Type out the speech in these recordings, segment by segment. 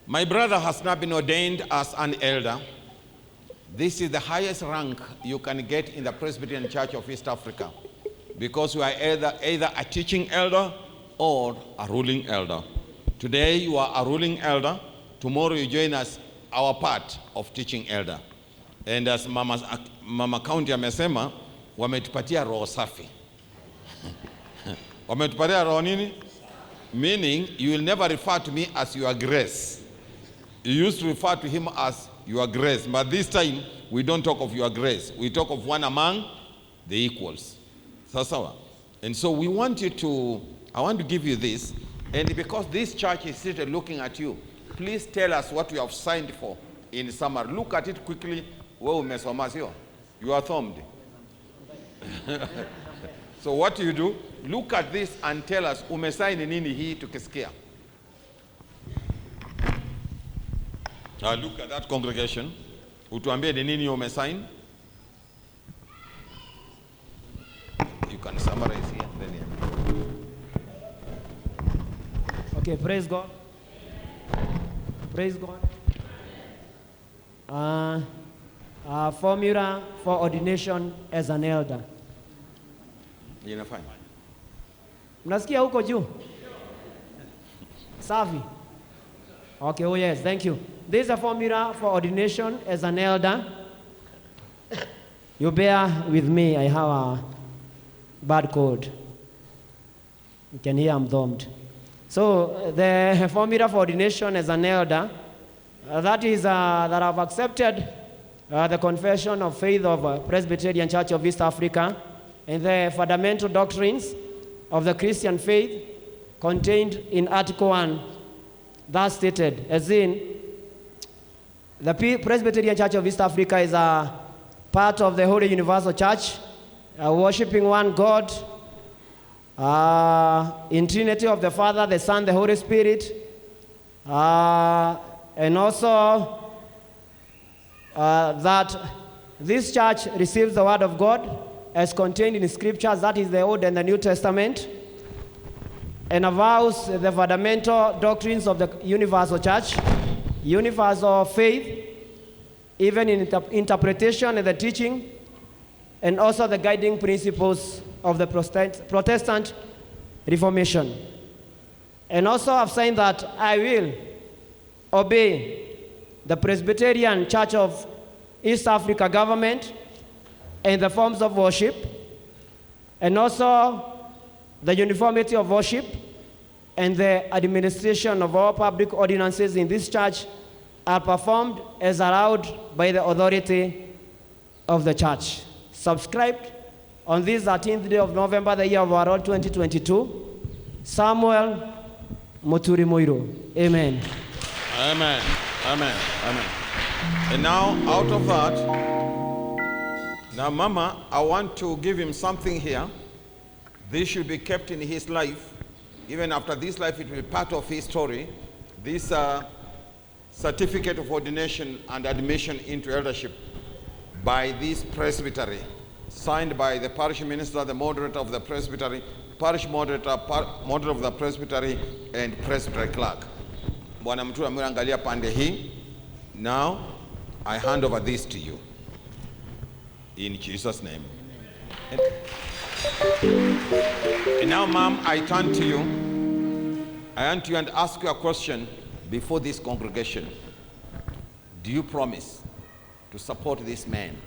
My brother has now been ordained as an elder. This is the highest rank you can get in the Presbyterian Church of East Africa, because you are either a teaching elder or a ruling elder. Today you are a ruling elder. Tomorrow you join us, our part of teaching elder. And as Mama County amesema, wametupatia roho safi. Wametupatia roho nini? Meaning you will never refer to me as your grace. You used to refer to him as your grace, but this time we don't talk of your grace. We talk of one among the equals. Sawa. And so we want you to, I want to give you this, and because this church is seated looking at you, please tell us what you have signed for in summary. Look at it quickly. You are thumbed. So what you do, look at this and tell us, umesign nini hii tukisikia. Look at that congregation. Utuambie ni nini umesign. You can summarize here. Then here. Okay, praise God. Praise God. Formula for ordination as an elder. Inafanya. Mnasikia huko juu? Safi. Okay, oh yes, thank you. This is a formula for ordination as an elder. You bear with me, I have a bad cold. You can hear I'm thumbed. So the formula for ordination as an elder, that is that I've accepted the confession of faith of Presbyterian Church of East Africa and the fundamental doctrines of the Christian faith contained in Article 1, thus stated, as in, the Presbyterian Church of East Africa is a part of the Holy Universal Church, worshiping one God, in Trinity of the Father, the Son, the Holy Spirit, and also that this church receives the Word of God as contained in Scriptures, that is the Old and the New Testament, and avows the fundamental doctrines of the Universal Church, universal faith, even in interpretation and the teaching, and also the guiding principles of the Protestant Reformation. And also I've said that I will obey the Presbyterian Church of East Africa government and the forms of worship, and also the uniformity of worship and the administration of all public ordinances in this church are performed as allowed by the authority of the church. Subscribed on this 13th day of November, the year of our Lord 2022, Samuel Muturi Muiru. Amen. Amen. Amen. Amen. And now, out of that, now Mama, I want to give him something here. This should be kept in his life. Even after this life, it will be part of his story. This certificate of ordination and admission into eldership by this presbytery, signed by the parish minister, the moderator of the presbytery, parish moderator, moderator of the presbytery, and presbytery clerk. Bwana Muturi ameangalia pande hii. Now, I hand over this to you. In Jesus' name. And now Now, Mom, I turn to you. I want you and ask you a question before this congregation. Do you promise to support this man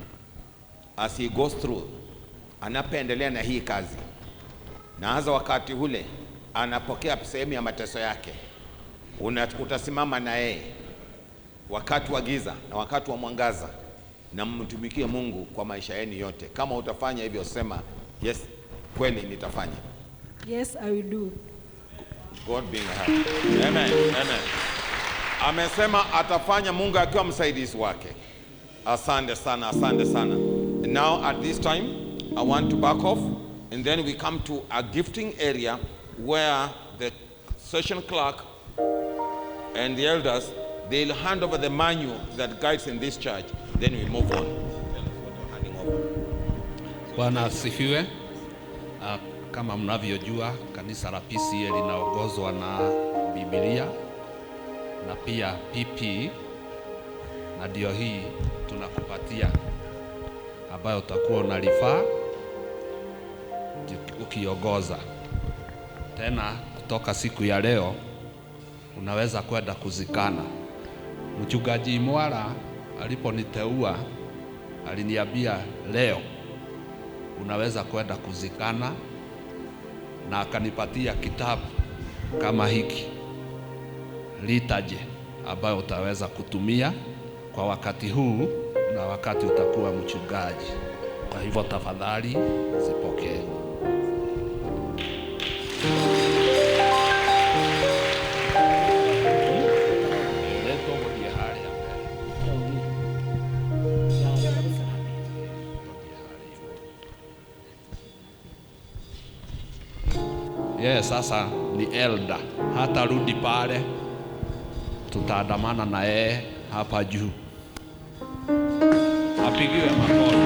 as he goes through, anapoendelea na hii kazi, na hasa wakati ule anapokea sehemu ya mateso yake, utasimama na yeye wakati wa giza na wakati wa mwangaza, na mtumikie Mungu kwa maisha yenu yote? Kama utafanya hivyo, sema yes, kweli nitafanya. Yes, I will do. God being happy. Amen. Amen. Amesema atafanya, Mungu akiwa msaidizi wake. Asante sana, asante sana. And now at this time, I want to back off, and then we come to a gifting area where the session clerk and the elders, they'll hand over the manual that guides in this church. Then we move on. Bwana asifiwe. Kama mnavyojua, kanisa la PCA linaongozwa na Biblia na pia PP, na ndio hii tunakupatia ambayo utakuwa unalifaa ukiongoza. Tena kutoka siku ya leo unaweza kwenda kuzikana. Mchungaji Mwara aliponiteua aliniambia leo unaweza kwenda kuzikana, na akanipatia kitabu kama hiki litaje, ambayo utaweza kutumia kwa wakati huu na wakati utakuwa mchungaji. Kwa hivyo tafadhali zipokee. Yes, sasa ni elder. Hata rudi pale, tutaandamana na yeye hapa juu. Apigiwe makofi.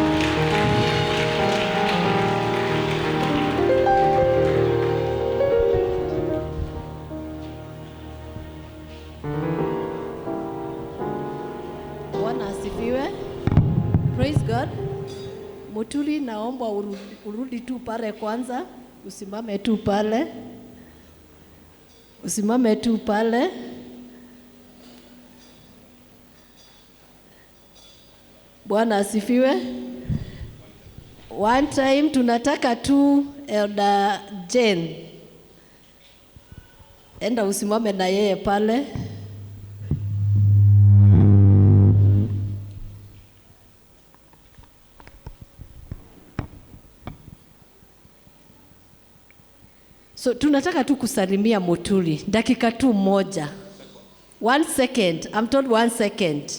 Bwana asifiwe. Praise God. Muturi, naomba urudi tu pale kwanza. Usimame tu pale. Usimame tu pale. Bwana asifiwe. One time tunataka tu Elder Jane. Enda usimame na yeye pale. So tunataka tu kusalimia Muturi dakika tu moja. 1 second. I'm told 1 second.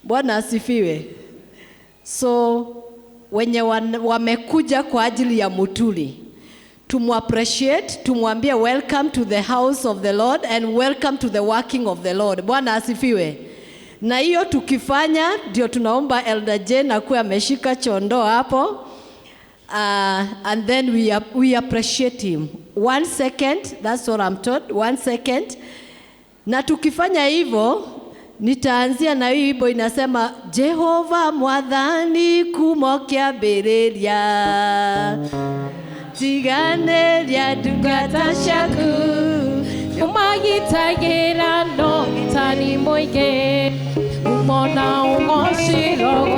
Bwana asifiwe. So wenye wamekuja kwa ajili ya Muturi, appreciate, tumwambie welcome to the house of the Lord and welcome to the working of the Lord. Bwana asifiwe. Na hiyo tukifanya ndio tunaomba Elder Jane akuwe ameshika chondo hapo. And then we appreciate him. 1 second, that's what I'm told. 1 second. Na tukifanya hivyo, nitaanzia na hii wimbo inasema, Jehova mwathani kumokia bereria, tiganeria ndungata ciaku, umagitagira no tani moige, umona ungociro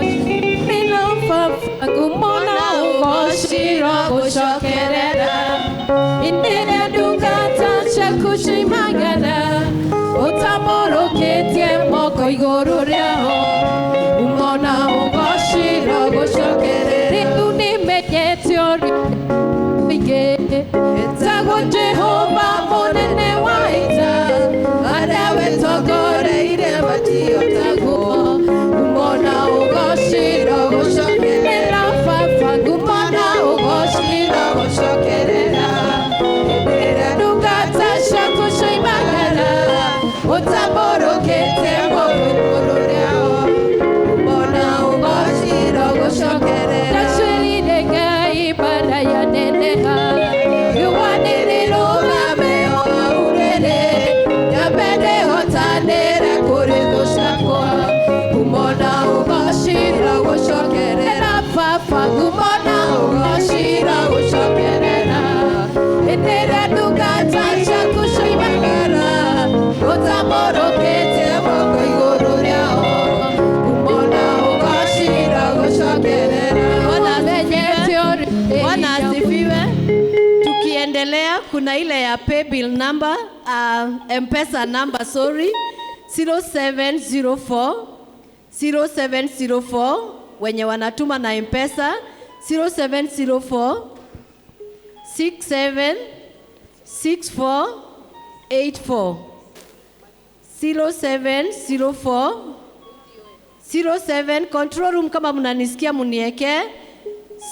kumona ugoshiro gushokerera indira ndungata ciaku cimagana utamoroketie moko iguru riaho umona ugoshiro gushokerera riu nimeketio ige etago Jehova munene wa ita aria wetogoreire batio taguo umona ugoshiro gushokerera umona ugoshiro gushokerera indira ndungata ciaku cimagana utamorokete moko iguru riaho umona ugoshiro gushokerera tacirire ngai ibada ya neneha yuwaniriro ngame Tukiendelea kuna ile ya pay bill number, M-Pesa number, sorry, 0704 wenye wanatuma na M-Pesa 0704 67 6484 0704 07 control room kama mnanisikia munieke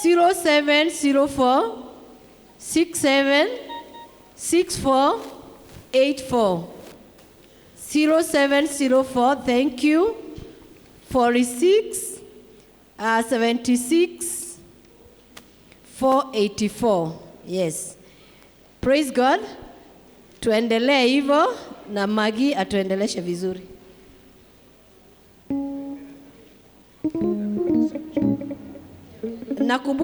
0704 67 6484 0704. Thank you. 46 76 484. Yes. Praise God. Tuendelee hivyo na Magi atuendeleshe vizuri. Nakumbuka